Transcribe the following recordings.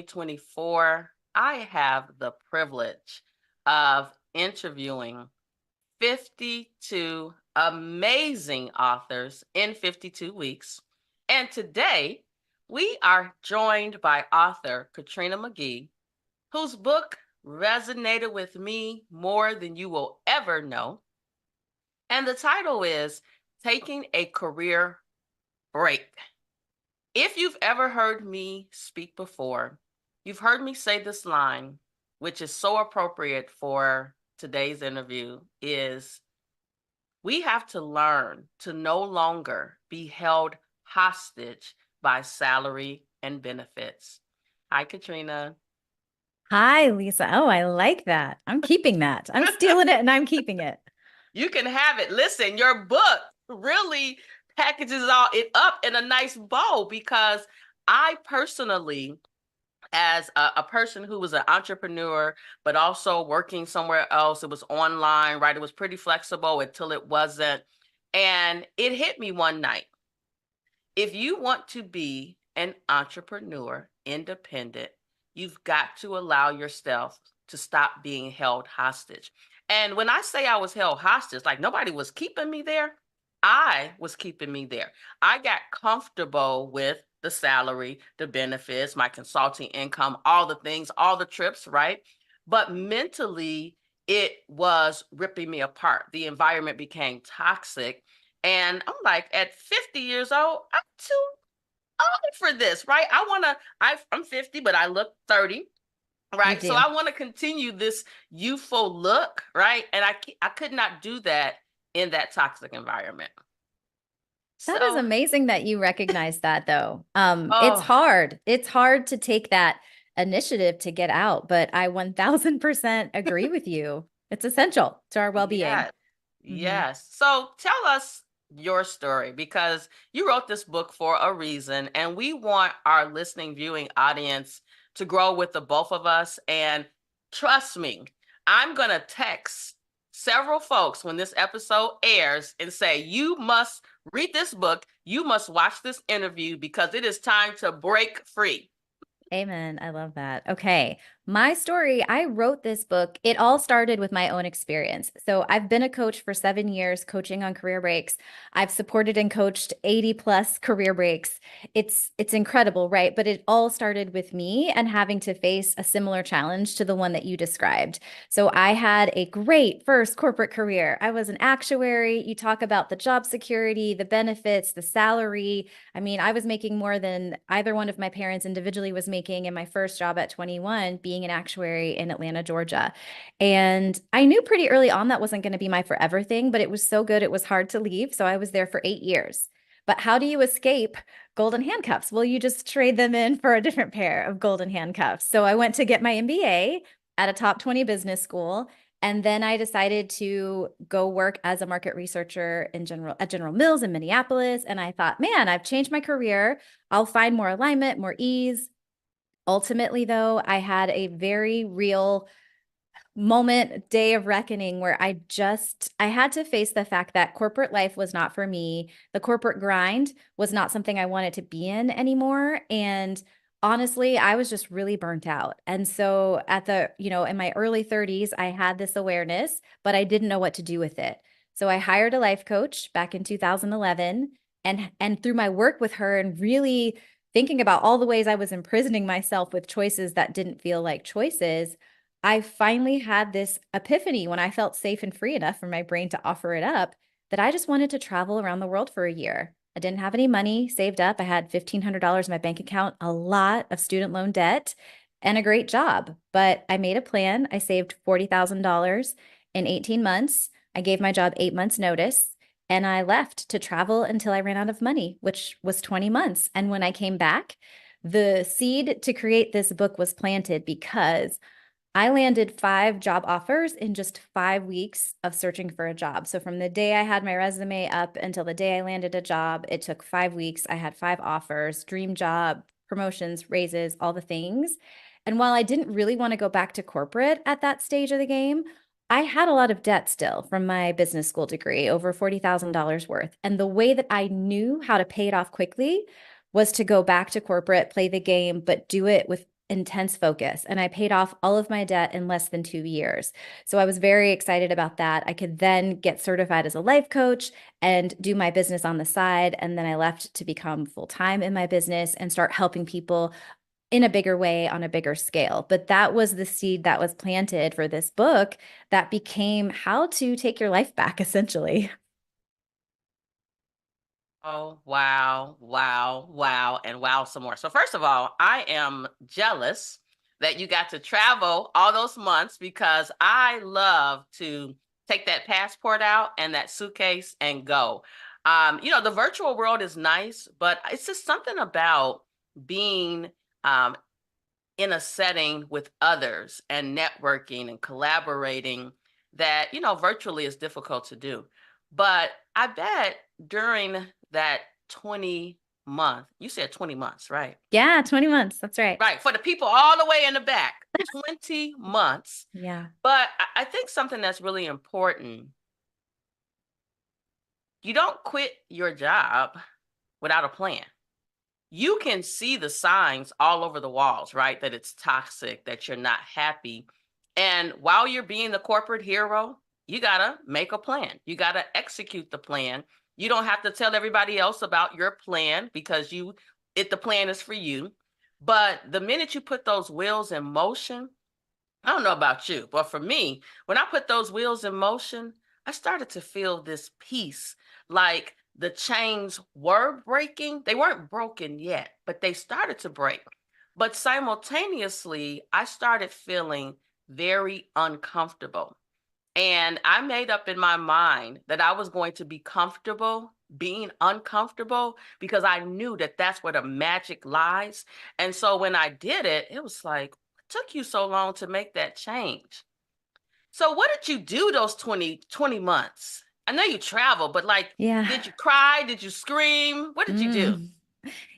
2024, I have the privilege of interviewing 52 amazing authors in 52 weeks. And today, we are joined by author Katrina McGhee, whose book resonated with me more than you will ever know. And the title is Taking a Career Break. If you've ever heard me speak before, you've heard me say this line, which is so appropriate for today's interview, is we have to learn to no longer be held hostage by salary and benefits. Hi, Katrina. Hi, Lisa. Oh, I like that. I'm keeping that. I'm stealing it and I'm keeping it. You can have it. Listen, your book really packages all it up in a nice bow because I personally, as a person who was an entrepreneur, but also working somewhere else. It was online, right? It was pretty flexible until it wasn't. And it hit me one night. If you want to be an entrepreneur, independent, you've got to allow yourself to stop being held hostage. And when I say I was held hostage, like nobody was keeping me there, I was keeping me there. I got comfortable with the salary, the benefits, my consulting income, all the things, all the trips, right? But mentally, it was ripping me apart. The environment became toxic. And I'm like, at 50 years old, I'm too old for this, right? I'm 50, but I look 30, You right? So do. I want to continue this youthful look, right? And I could not do that in that toxic environment. That is So, amazing that you recognize that though. It's oh, hard. It's hard to take that initiative to get out, but I 1000% agree with you. It's essential to our well-being. yes, Mhm. yes. So tell us your story because you wrote this book for a reason, and we want our listening, viewing audience to grow with the both of us. And trust me, I'm going to text several folks when this episode airs and say, you must read this book, you must watch this interview because it is time to break free. Amen. I love that. Okay. My story, I wrote this book. It all started with my own experience. So I've been a coach for 7 years, coaching on career breaks. I've supported and coached 80 plus career breaks. It's incredible, right? But it all started with me and having to face a similar challenge to the one that you described. So I had a great first corporate career. I was an actuary. You talk about the job security, the benefits, the salary. I mean, I was making more than either one of my parents individually was making in my first job at 21, being an actuary in Atlanta, Georgia. And I knew pretty early on that wasn't going to be my forever thing, but it was so good, it was hard to leave. So I was there for 8 years. But how do you escape golden handcuffs? Well, you just trade them in for a different pair of golden handcuffs. So I went to get my MBA at a top 20 business school. And then I decided to go work as a market researcher at General Mills in Minneapolis. And I thought, man, I've changed my career. I'll find more alignment, more ease. Ultimately, though, I had a very real moment, day of reckoning where I had to face the fact that corporate life was not for me. The corporate grind was not something I wanted to be in anymore. And honestly, I was just really burnt out. And so in my early 30s, I had this awareness, but I didn't know what to do with it. So I hired a life coach back in 2011, and through my work with her and really thinking about all the ways I was imprisoning myself with choices that didn't feel like choices, I finally had this epiphany when I felt safe and free enough for my brain to offer it up that I just wanted to travel around the world for a year. I didn't have any money saved up. I had $1,500 in my bank account, a lot of student loan debt, and a great job. But I made a plan. I saved $40,000 in 18 months. I gave my job 8 months' notice, and I left to travel until I ran out of money, which was 20 months. And when I came back, the seed to create this book was planted because I landed 5 job offers in just 5 weeks of searching for a job. So from the day I had my resume up until the day I landed a job, it took 5 weeks. I had 5 offers, dream job, promotions, raises, all the things. And while I didn't really want to go back to corporate at that stage of the game, I had a lot of debt still from my business school degree, over $40,000 worth. And the way that I knew how to pay it off quickly was to go back to corporate, play the game, but do it with intense focus, and I paid off all of my debt in less than 2 years. So I was very excited about that. I could then get certified as a life coach and do my business on the side. And then I left to become full time in my business and start helping people in a bigger way on a bigger scale. But that was the seed that was planted for this book that became how to take your life back, essentially. Oh, wow, wow, wow, and wow some more. So first of all, I am jealous that you got to travel all those months because I love to take that passport out and that suitcase and go. The virtual world is nice, but it's just something about being um, in a setting with others and networking and collaborating that, virtually is difficult to do. But I bet during that you said 20 months, right? Yeah, 20 months. That's right. Right. For the people all the way in the back, 20 months. Yeah. But I think something that's really important, you don't quit your job without a plan. You can see the signs all over the walls, right? That it's toxic, that you're not happy. And while you're being the corporate hero, you got to make a plan. You got to execute the plan. You don't have to tell everybody else about your plan because the plan is for you. But the minute you put those wheels in motion, I don't know about you, but for me, when I put those wheels in motion, I started to feel this peace. Like the chains were breaking. They weren't broken yet, but they started to break. But simultaneously, I started feeling very uncomfortable. And I made up in my mind that I was going to be comfortable being uncomfortable because I knew that that's where the magic lies. And so when I did it, it was like, what took you so long to make that change? So what did you do those 20 months? I know you traveled, but like, Yeah. did you cry? Did you scream? What did you do? Mm.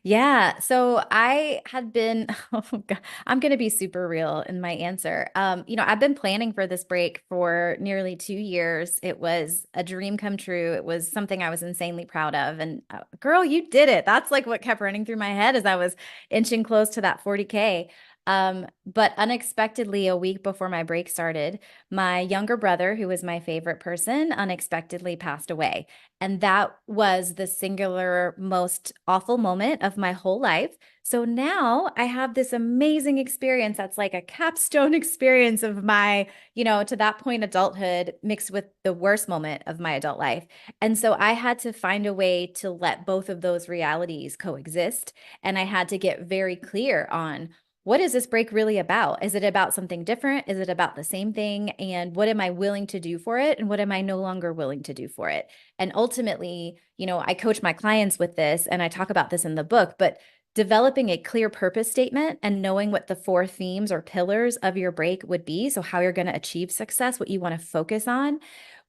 Yeah. So I had been, oh God, I'm going to be super real in my answer. I've been planning for this break for nearly 2 years. It was a dream come true. It was something I was insanely proud of. And girl, you did it. That's like what kept running through my head as I was inching close to that 40K. But unexpectedly, a week before my break started, my younger brother, who was my favorite person, unexpectedly passed away. And that was the singular most awful moment of my whole life. So now I have this amazing experience that's like a capstone experience of my, to that point, adulthood mixed with the worst moment of my adult life. And so I had to find a way to let both of those realities coexist. And I had to get very clear on what is this break really about? Is it about something different? Is it about the same thing? And what am I willing to do for it? And what am I no longer willing to do for it? And ultimately, I coach my clients with this and I talk about this in the book, but developing a clear purpose statement and knowing what the 4 themes or pillars of your break would be, so how you're going to achieve success, what you want to focus on,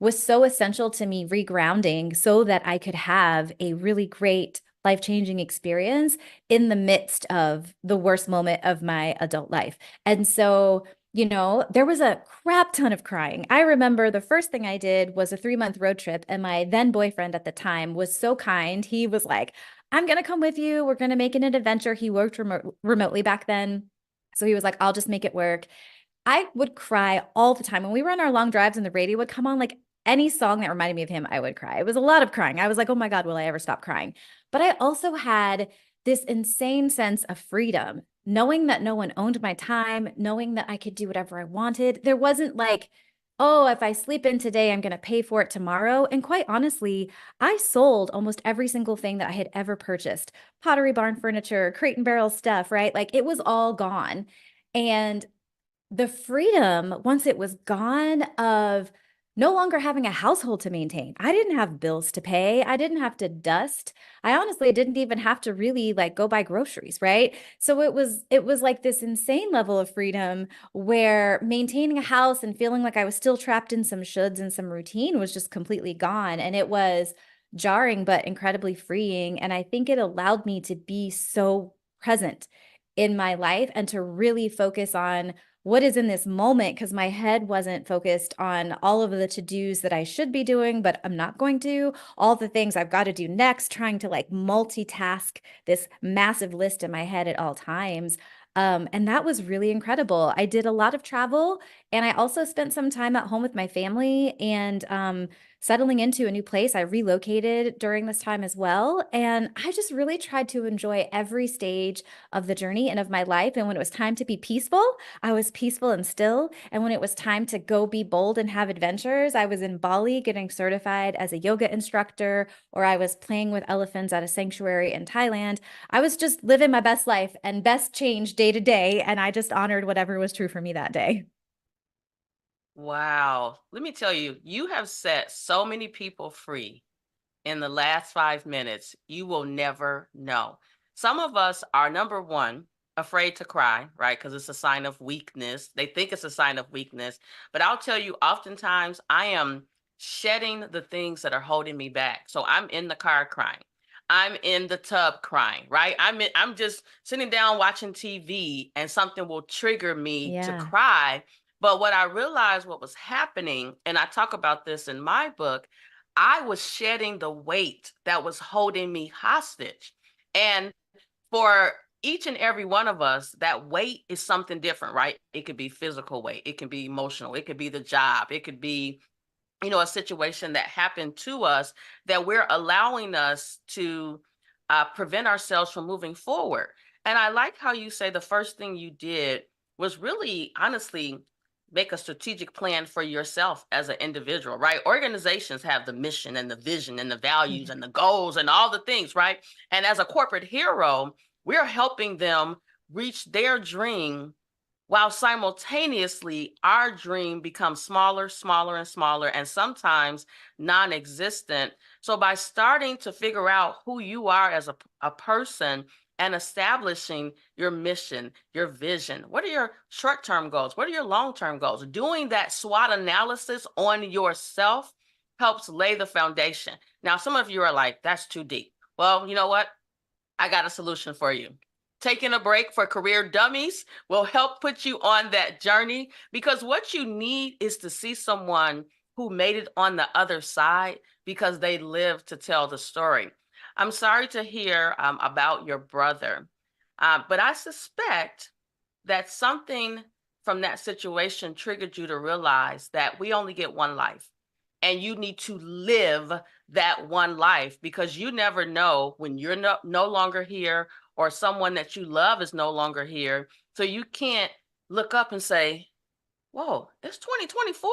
was so essential to me regrounding so that I could have a really great life-changing experience in the midst of the worst moment of my adult life. And so, there was a crap ton of crying. I remember the first thing I did was a 3-month road trip, and my then boyfriend at the time was so kind. He was like, I'm going to come with you. We're going to make it an adventure. He worked remotely back then. So he was like, I'll just make it work. I would cry all the time. When we were on our long drives and the radio would come on, like any song that reminded me of him, I would cry. It was a lot of crying. I was like, oh my God, will I ever stop crying? But I also had this insane sense of freedom, knowing that no one owned my time, knowing that I could do whatever I wanted. There wasn't like, oh, if I sleep in today, I'm going to pay for it tomorrow. And quite honestly, I sold almost every single thing that I had ever purchased: Pottery Barn furniture, Crate and Barrel stuff, right? Like it was all gone. And the freedom, once it was gone, of no longer having a household to maintain. I didn't have bills to pay. I didn't have to dust. I honestly didn't even have to really like go buy groceries, right? So it was like this insane level of freedom where maintaining a house and feeling like I was still trapped in some shoulds and some routine was just completely gone. And it was jarring, but incredibly freeing. And I think it allowed me to be so present in my life and to really focus on what is in this moment, because my head wasn't focused on all of the to-dos that I should be doing, but I'm not going to, all the things I've got to do next, trying to like multitask this massive list in my head at all times. And that was really incredible. I did a lot of travel, and I also spent some time at home with my family and settling into a new place. I relocated during this time as well. And I just really tried to enjoy every stage of the journey and of my life. And when it was time to be peaceful, I was peaceful and still. And when it was time to go be bold and have adventures, I was in Bali getting certified as a yoga instructor, or I was playing with elephants at a sanctuary in Thailand. I was just living my best life and best change day to day. And I just honored whatever was true for me that day. Wow. Let me tell you, you have set so many people free in the last 5 minutes, you will never know. Some of us are, number one, afraid to cry, right? Because it's a sign of weakness. They think it's a sign of weakness. But I'll tell you, oftentimes I am shedding the things that are holding me back. So I'm in the car crying. I'm in the tub crying, right? I'm just sitting down watching TV and something will trigger me to Yeah. cry. But what I realized what was happening, and I talk about this in my book, I was shedding the weight that was holding me hostage. And for each and every one of us, that weight is something different, right? It could be physical weight, it could be emotional, it could be the job, it could be, a situation that happened to us that we're allowing us to prevent ourselves from moving forward. And I like how you say the first thing you did was really, honestly, make a strategic plan for yourself as an individual, right? Organizations have the mission and the vision and the values Yeah. and the goals and all the things, right? And as a corporate hero, we're helping them reach their dream while simultaneously our dream becomes smaller, smaller, and smaller, and sometimes non existent. So, by starting to figure out who you are as a person and establishing your mission, your vision, what are your short term goals? What are your long term goals? Doing that SWOT analysis on yourself helps lay the foundation. Now, some of you are like, that's too deep. Well, you know what? I got a solution for you. Taking a break for career dummies will help put you on that journey, because what you need is to see someone who made it on the other side because they lived to tell the story. I'm sorry to hear about your brother, but I suspect that something from that situation triggered you to realize that we only get one life and you need to live that one life, because you never know when you're no longer here or someone that you love is no longer here. So you can't look up and say, whoa, it's 2024.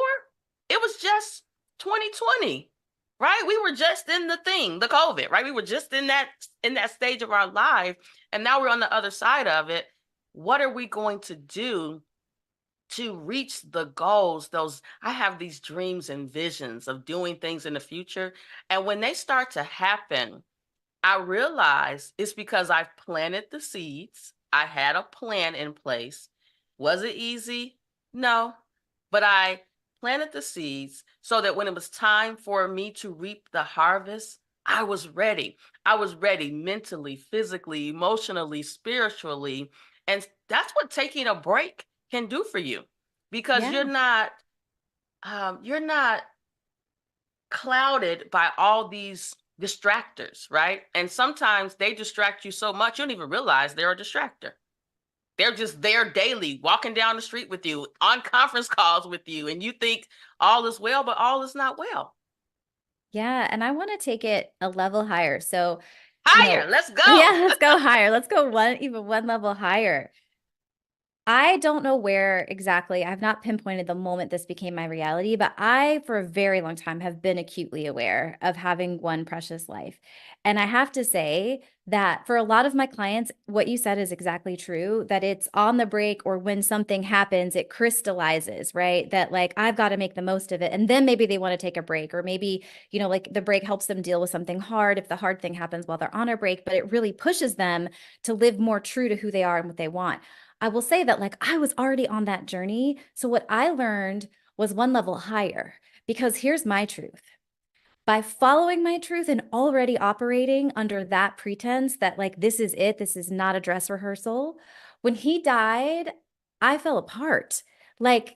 It was just 2020, right? We were just in the COVID, right? We were just in that stage of our life, and now we're on the other side of it. What are we going to do to reach the goals? Those, I have these dreams and visions of doing things in the future, and when they start to happen, I realize it's because I've planted the seeds. I had a plan in place. Was it easy? No, but I planted the seeds so that when it was time for me to reap the harvest, I was ready. I was ready mentally, physically, emotionally, spiritually. And that's what taking a break can do for you, because Yeah. you're not clouded by all these distractors, right? And sometimes they distract you so much you don't even realize they're a distractor. They're just there daily, walking down the street with you, on conference calls with you, and you think all is well, but all is not well. Yeah. And I want to take it a level higher. So, Higher, let's yeah, go. let's go higher. Let's go even one level higher. I don't know where exactly. I've not pinpointed the moment this became my reality, but I, for a very long time, have been acutely aware of having one precious life. And I have to say that for a lot of my clients, what you said is exactly true, that it's on the break or when something happens, it crystallizes, right? That like, I've got to make the most of it. And then maybe they want to take a break, or maybe, like the break helps them deal with something hard if the hard thing happens while they're on a break, but it really pushes them to live more true to who they are and what they want. I will say that like I was already on that journey. So what I learned was one level higher, because here's my truth. By following my truth and already operating under that pretense that like this is it, this is not a dress rehearsal, when he died, I fell apart. Like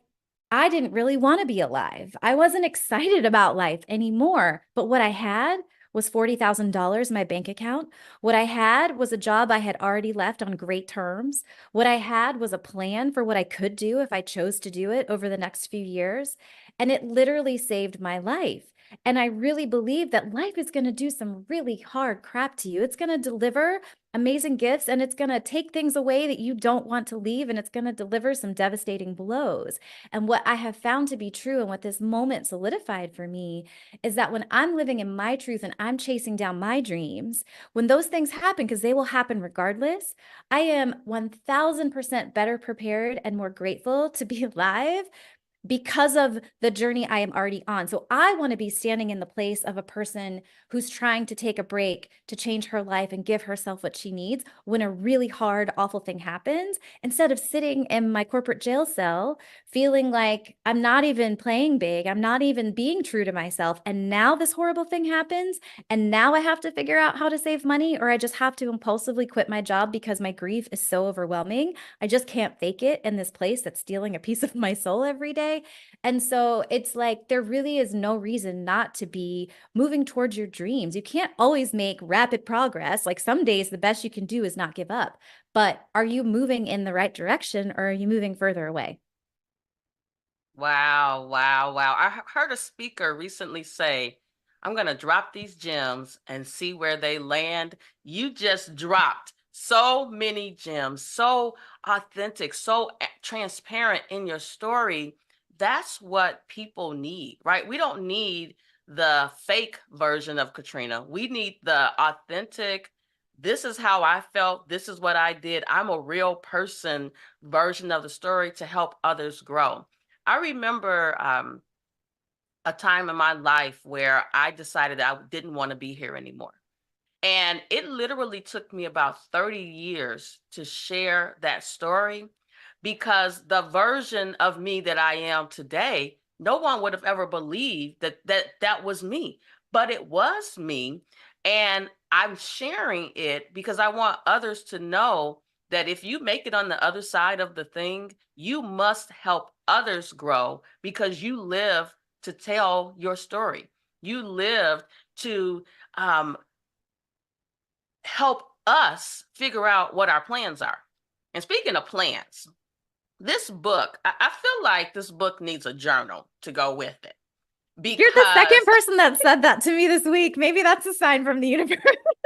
I didn't really want to be alive. I wasn't excited about life anymore. But what I had was $40,000 in my bank account. What I had was a job I had already left on great terms. What I had was a plan for what I could do if I chose to do it over the next few years. And it literally saved my life. And I really believe that life is going to do some really hard crap to you. It's going to deliver amazing gifts, and it's going to take things away that you don't want to leave, and it's going to deliver some devastating blows. And what I have found to be true, and what this moment solidified for me, is that when I'm living in my truth and I'm chasing down my dreams, when those things happen, because they will happen regardless, I am 1000% better prepared and more grateful to be alive because of the journey I am already on. So I want to be standing in the place of a person who's trying to take a break to change her life and give herself what she needs when a really hard, awful thing happens, instead of sitting in my corporate jail cell feeling like I'm not even playing big, I'm not even being true to myself. And now this horrible thing happens, and now I have to figure out how to save money, or I just have to impulsively quit my job because my grief is so overwhelming. I just can't fake it in this place that's stealing a piece of my soul every day. And so it's like there really is no reason not to be moving towards your dreams. You can't always make rapid progress. Like some days, the best you can do is not give up. But are you moving in the right direction, or are you moving further away? Wow, wow, wow. I heard a speaker recently say, I'm going to drop these gems and see where they land. You just dropped so many gems, so authentic, so transparent in your story. That's what people need, right? We don't need the fake version of Katrina. We need the authentic, this is how I felt, this is what I did, I'm a real person version of the story to help others grow. I remember a time in my life where I decided that I didn't want to be here anymore. And it literally took me about 30 years to share that story, because the version of me that I am today, no one would have ever believed that was me, but it was me. And I'm sharing it because I want others to know that if you make it on the other side of the thing, you must help others grow, because you live to tell your story. You live to help us figure out what our plans are. And speaking of plans, this book, I feel like this book needs a journal to go with it, You're the second because person that said that to me this week. Maybe that's a sign from the universe.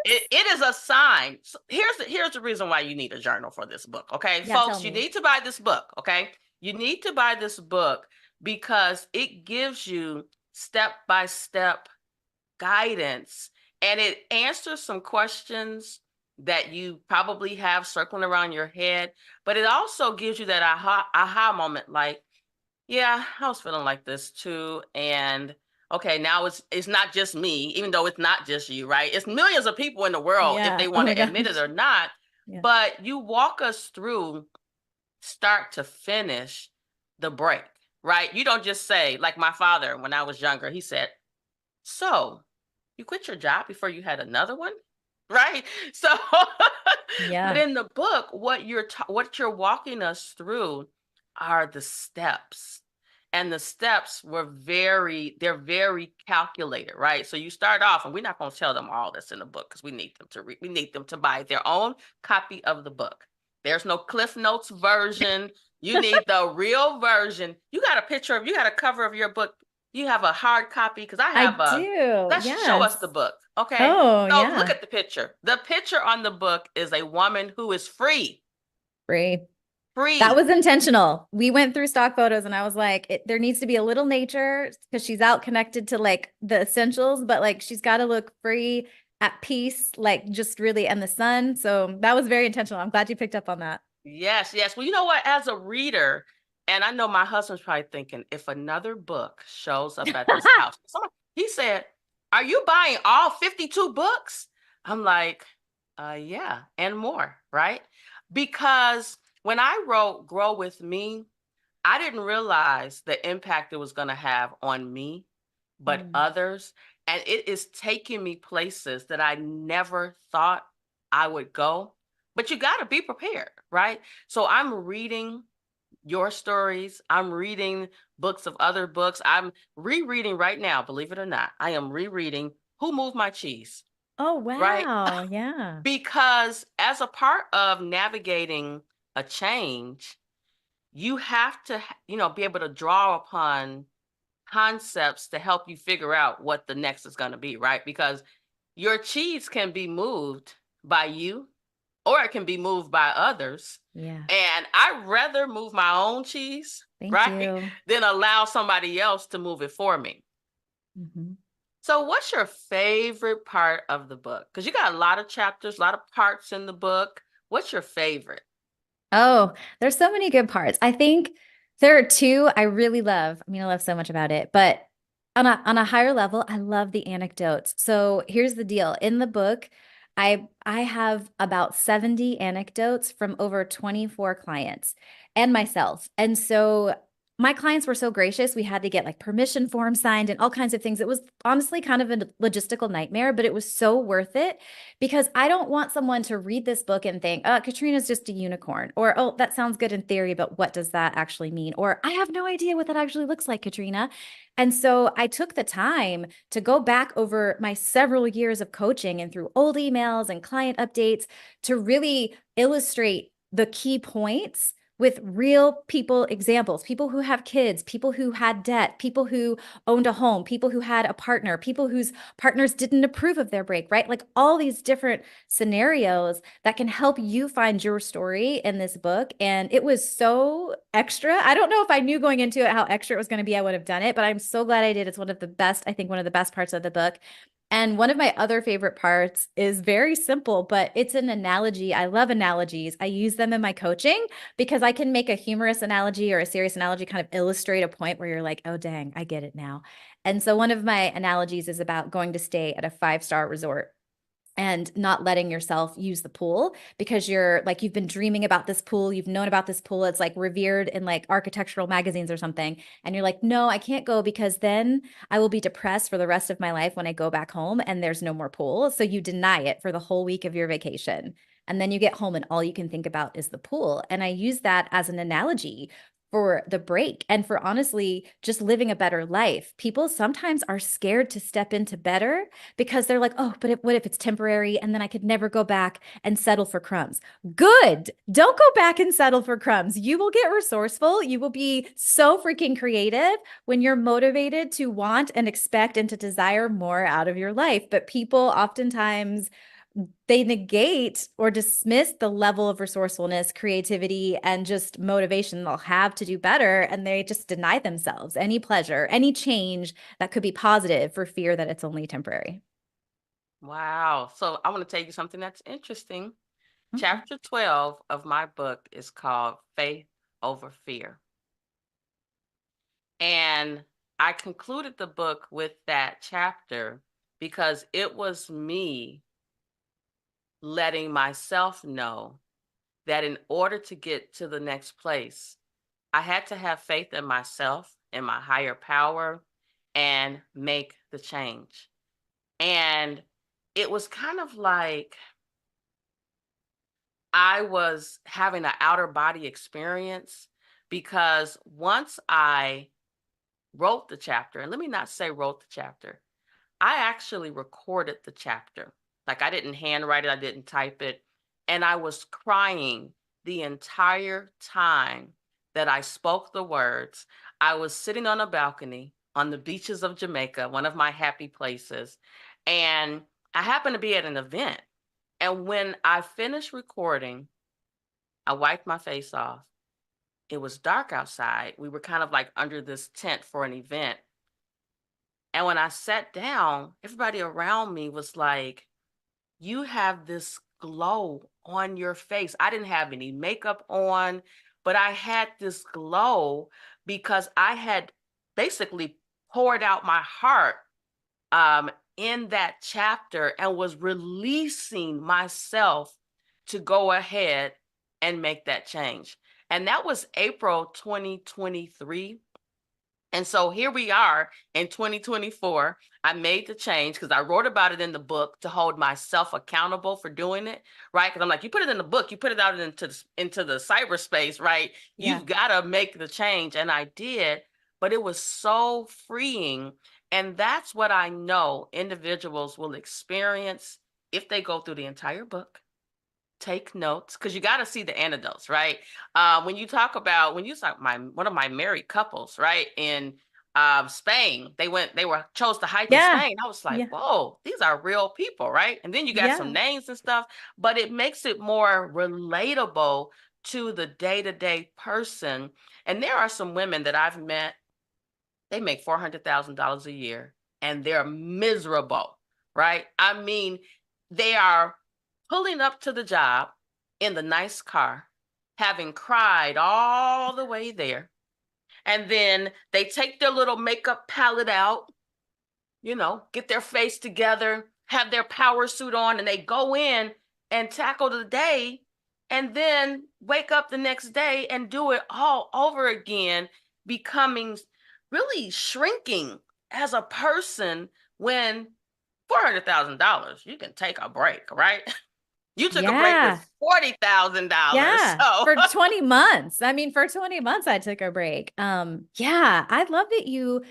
it is a sign. So here's the reason why you need a journal for this book. Okay, Yeah, tell folks, you me. need to buy this book. Okay, you need to buy this book because it gives you step-by-step guidance, and it answers some questions that you probably have circling around your head, but it also gives you that aha moment, like, yeah, I was feeling like this too. And okay, now it's not just me, even though it's not just you, right? It's millions of people in the world, if Yeah. they Oh want my to admit it gosh. or not. Yeah. But you walk us through start to finish the break, right? You don't just say, like my father, when I was younger, he said, so you quit your job before you had another one, right? So, but Yeah. in the book, what you're walking us through are the steps. And the steps they're very calculated, right? So you start off, and we're not going to tell them all this in the book because we need them to read, we need them to buy their own copy of the book. There's no Cliff Notes version. You need the real version. You got a cover of your book. You have a hard copy, because I I have a, do. let's show us the Yes. book. Okay. Oh, So look yeah. at the picture. The picture on the book is a woman who is free, Free. That free. was intentional. We went through stock photos and I was like, there needs to be a little nature because she's out connected to like the essentials, but like she's got to look free, at peace, like just really, and the sun. So that was very intentional. I'm glad you picked up on that. Yes, yes. Well, you know what? As a reader, and I know my husband's probably thinking, if another book shows up at this house, he said, are you buying all 52 books? I'm like, yeah, and more, right? Because when I wrote Grow With Me, I didn't realize the impact it was going to have on me, but Mm. others. And it is taking me places that I never thought I would go. But you got to be prepared, right? So I'm reading your stories. I'm reading books of other books. I'm rereading right now, believe it or not. I am rereading who moved my cheese, Oh, right? wow. Yeah. Because as a part of navigating a change, you have to, be able to draw upon concepts to help you figure out what the next is going to be, right? Because your cheese can be moved by you or it can be moved by others. Yeah. And I'd rather move my own cheese, Thank right, you. than allow somebody else to move it for me. Mhm. So, what's your favorite part of the book? Because you got a lot of chapters, a lot of parts in the book. What's your favorite? Oh, there's so many good parts. I think there are two I really love. I mean, I love so much about it, but on a higher level, I love the anecdotes. So here's the deal. In the book, I have about 70 anecdotes from over 24 clients and myself. And so my clients were so gracious. We had to get like permission forms signed and all kinds of things. It was honestly kind of a logistical nightmare, but it was so worth it because I don't want someone to read this book and think, oh, Katrina's just a unicorn, or, oh, that sounds good in theory, but what does that actually mean? Or I have no idea what that actually looks like, Katrina. And so I took the time to go back over my several years of coaching and through old emails and client updates to really illustrate the key points with real people examples, people who have kids, people who had debt, people who owned a home, people who had a partner, people whose partners didn't approve of their break, right? Like all these different scenarios that can help you find your story in this book. And it was so extra. I don't know if I knew going into it how extra it was going to be, I would have done it, but I'm so glad I did. It's one of the best, I think one of the best parts of the book. And one of my other favorite parts is very simple, but it's an analogy. I love analogies. I use them in my coaching because I can make a humorous analogy or a serious analogy kind of illustrate a point where you're like, oh, dang, I get it now. And so one of my analogies is about going to stay at a 5-star resort and not letting yourself use the pool because you're like, you've been dreaming about this pool. You've known about this pool. It's like revered in like architectural magazines or something. And you're like, no, I can't go because then I will be depressed for the rest of my life when I go back home and there's no more pool. So you deny it for the whole week of your vacation. And then you get home and all you can think about is the pool. And I use that as an analogy for the break and for honestly just living a better life. People sometimes are scared to step into better because they're like, oh, but what if it's temporary and then I could never go back and settle for crumbs? Good. Don't go back and settle for crumbs. You will get resourceful. You will be so freaking creative when you're motivated to want and expect and to desire more out of your life. But people oftentimes they negate or dismiss the level of resourcefulness, creativity, and just motivation they'll have to do better. And they just deny themselves any pleasure, any change that could be positive for fear that it's only temporary. Wow. So, I want to tell you something that's interesting. Okay. Chapter 12 of my book is called Faith Over Fear. And I concluded the book with that chapter because it was me letting myself know that in order to get to the next place, I had to have faith in myself, in my higher power, and make the change. And it was kind of like I was having an outer body experience because once I wrote the chapter, and let me not say wrote the chapter, I actually recorded the chapter. Like I didn't handwrite it, I didn't type it. And I was crying the entire time that I spoke the words. I was sitting on a balcony on the beaches of Jamaica, one of my happy places. And I happened to be at an event. And when I finished recording, I wiped my face off. It was dark outside. We were kind of like under this tent for an event. And when I sat down, everybody around me was like, you have this glow on your face. I didn't have any makeup on, but I had this glow because I had basically poured out my heart in that chapter and was releasing myself to go ahead and make that change. And that was April 2023. And so here we are in 2024. I made the change because I wrote about it in the book to hold myself accountable for doing it, right? Because I'm like, you put it in the book, you put it out into the cyberspace, right? Yeah. You've got to make the change. And I did, but it was so freeing. And that's what I know individuals will experience if they go through the entire book, take notes, because you got to see the antidotes, right? When you talk my one of my married couples, right, in Spain, they were chose to hike in Yeah. Spain. I was like, Yeah. whoa, these are real people, right? And then you got some Yeah. names and stuff, but it makes it more relatable to the day-to-day person. And there are some women that I've met, they make $400,000 a year and they're miserable, right? I mean, they are pulling up to the job in the nice car, having cried all the way there. And then they take their little makeup palette out, get their face together, have their power suit on, and they go in and tackle the day and then wake up the next day and do it all over again, becoming really shrinking as a person when $400,000, you can take a break, right? You took a break with Yeah. $40,000. Yeah, So, for 20 months. I mean, for 20 months I took a break. Yeah, I love that you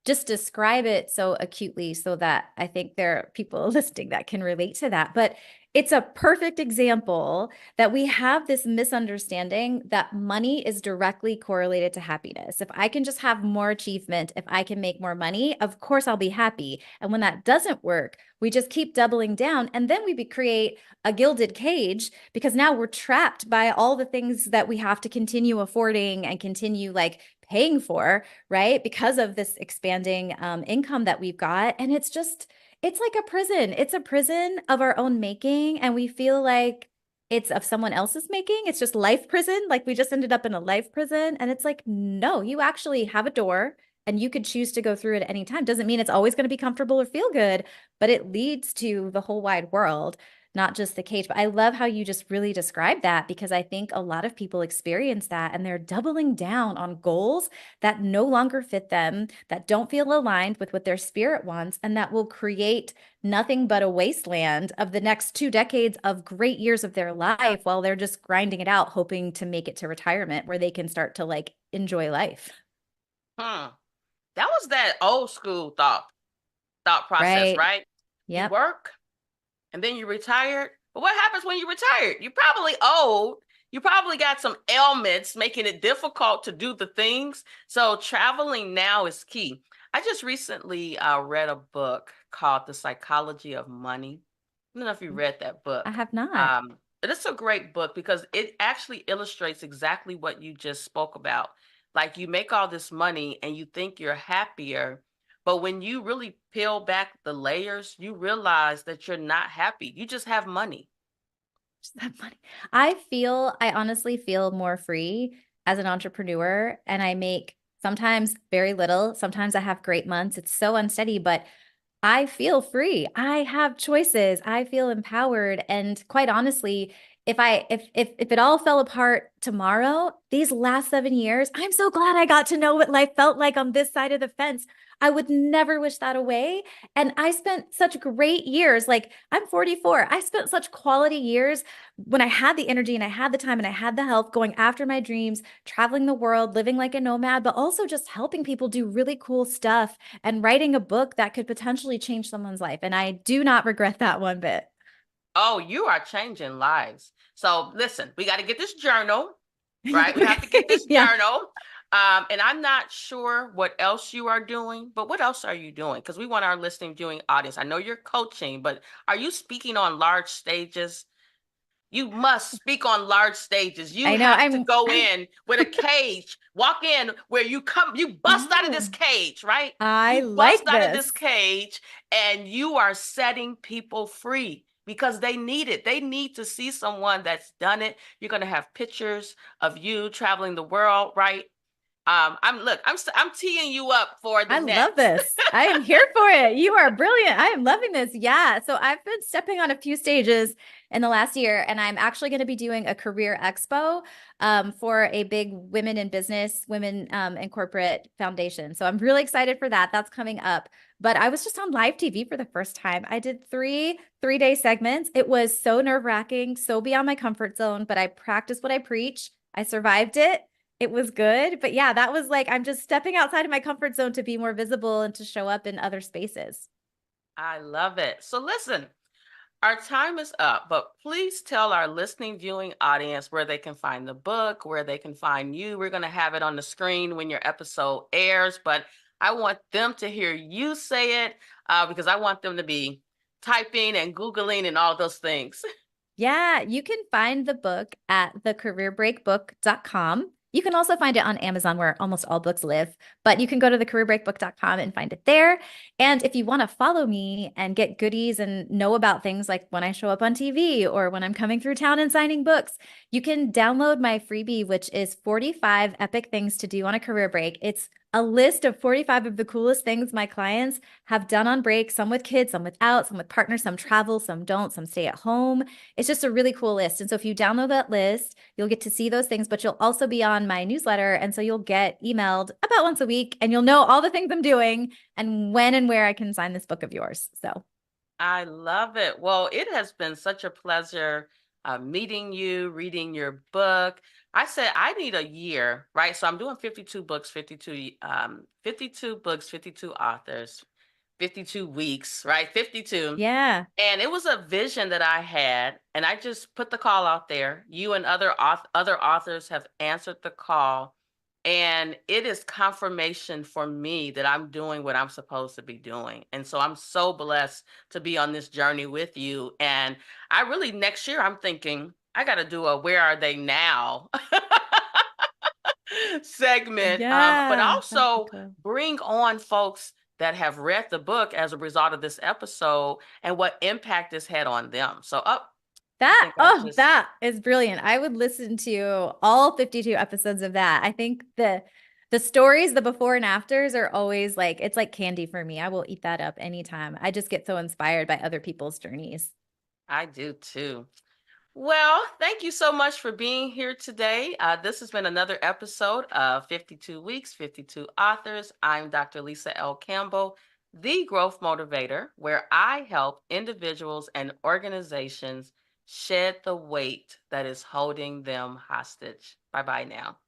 just describe it so acutely so that I think there are people listening that can relate to that. But it's a perfect example that we have this misunderstanding that money is directly correlated to happiness. If I can just have more achievement, if I can make more money, of course I'll be happy. And when that doesn't work, we just keep doubling down and then we create a gilded cage because now we're trapped by all the things that we have to continue affording and continue like paying for, right? Because of this expanding income that we've got. And it's like a prison. It's a prison of our own making. And we feel like it's of someone else's making. It's just life prison. Like we just ended up in a life prison. And it's like, no, you actually have a door and you could choose to go through it at any time. Doesn't mean it's always going to be comfortable or feel good, but it leads to the whole wide world, not just the cage. But I love how you just really described that because I think a lot of people experience that and they're doubling down on goals that no longer fit them, that don't feel aligned with what their spirit wants, and that will create nothing but a wasteland of the next 2 decades of great years of their life while they're just grinding it out, hoping to make it to retirement where they can start to like enjoy life. hmm, that was that old school thought process, Right. right? You Yep. work and then you retired. But what happens when you retired? You're probably old. You probably got some ailments making it difficult to do the things. So traveling now is key. I just recently read a book called The Psychology of Money. I don't know if you read that I book. have not. But it's a great book because it actually illustrates exactly what you just spoke about. Like you make all this money and you think you're happier, but when you really peel back the layers, you realize that you're not happy. You just have money. Just that funny. I honestly feel more free as an entrepreneur and I make sometimes very little. Sometimes I have great months. It's so unsteady, but I feel free. I have choices. I feel empowered. And quite honestly, if it all fell apart tomorrow, these last 7 years, I'm so glad I got to know what life felt like on this side of the fence. I would never wish that away. And I spent such great years. Like I'm 44. I spent such quality years when I had the energy and I had the time and I had the health going after my dreams, traveling the world, living like a nomad, but also just helping people do really cool stuff and writing a book that could potentially change someone's life. And I do not regret that one bit. Oh, you are changing lives. So listen, we got to get this journal, right? We have to get this Yeah. journal. And I'm not sure what else you are doing, but what else are you doing? Because we want our listening viewing audience. I know you're coaching, but are you speaking on large stages? You must speak on large stages. You I know. have to go in with a cage, walk in where you bust out of this Oh, cage, right? I You bust like out of this. this cage and you are setting people free because they need it. They need to see someone that's done it. You're going to have pictures of you traveling the world, right? I'm teeing you up for the I love next. this. I am here for it. You are brilliant. I am loving this. Yeah. So I've been stepping on a few stages in the last year, and I'm actually going to be doing a career expo for a big women in business, women in corporate foundation. So I'm really excited for that. That's coming up. But I was just on live TV for the first time. I did three-day segments. It was so nerve-wracking, so beyond my comfort zone, but I practiced what I preach. I survived it. It was good. But yeah, that was like, I'm just stepping outside of my comfort zone to be more visible and to show up in other spaces. I love it. So listen, our time is up, but please tell our listening, viewing audience where they can find the book, where they can find you. We're going to have it on the screen when your episode airs, but I want them to hear you say it because I want them to be typing and Googling and all those things. Yeah, you can find the book at thecareerbreakbook.com. You can also find it on Amazon where almost all books live, but you can go to thecareerbreakbook.com and find it there. And if you want to follow me and get goodies and know about things like when I show up on TV or when I'm coming through town and signing books, you can download my freebie, which is 45 epic things to do on a career break. It's a list of 45 of the coolest things my clients have done on break, some with kids, some without, some with partners, some travel, some don't, some stay at home. It's just a really cool list. And so if you download that list, you'll get to see those things, but you'll also be on my newsletter. And so you'll get emailed about once a week and you'll know all the things I'm doing and when and where I can sign this book of yours. So I love it. Well, it has been such a pleasure meeting you, reading your book. I said I need a year, right? So I'm doing 52 books, 52 books, 52 authors, 52 weeks, right? 52. yeah. And it was a vision that I had, and I just put the call out there. You and other authors have answered the call, and it is confirmation for me that I'm doing what I'm supposed to be doing. And so I'm so blessed to be on this journey with you. And I really next year I'm thinking I got to do a "Where Are They Now?" segment, but Yeah. That'd be also cool. bring on folks that have read the book as a result of this episode and what impact this had on them. So, I think I just, That is brilliant. I would listen to all 52 episodes of that. I think the stories, the before and afters are always like it's like candy for me. I will eat that up anytime. I just get so inspired by other people's journeys. I do too. Well, thank you so much for being here today. This has been another episode of 52 Weeks, 52 Authors. I'm Dr. Lisa L. Campbell, the Growth Motivator, where I help individuals and organizations shed the weight that is holding them hostage. Bye bye now.